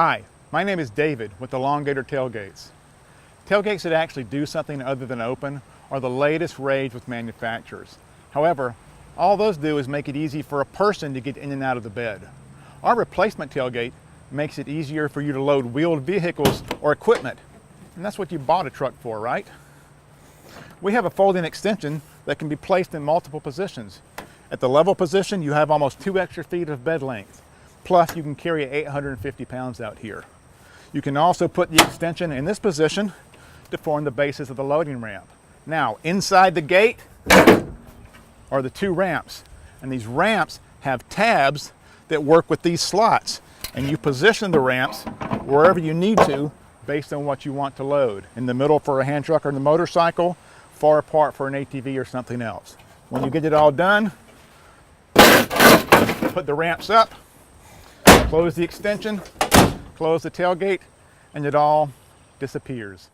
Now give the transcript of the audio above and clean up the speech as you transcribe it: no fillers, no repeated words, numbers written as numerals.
Hi, my name is David with Elongator Tailgates. Tailgates that actually do something other than open are the latest rage with manufacturers. However, all those do is make it easy for a person to get in and out of the bed. Our replacement tailgate makes it easier for you to load wheeled vehicles or equipment, and that's what you bought a truck for, right? We have a folding extension that can be placed in multiple positions. At the level position, you have almost 2 extra feet of bed length. Plus, you can carry 850 pounds out here. You can also put the extension in this position to form the basis of the loading ramp. Now, inside the gate are the 2 ramps, and these ramps have tabs that work with these slots, and you position the ramps wherever you need to based on what you want to load. In the middle for a hand truck or the motorcycle, far apart for an ATV or something else. When you get it all done, put the ramps up, close the extension, close the tailgate, and it all disappears.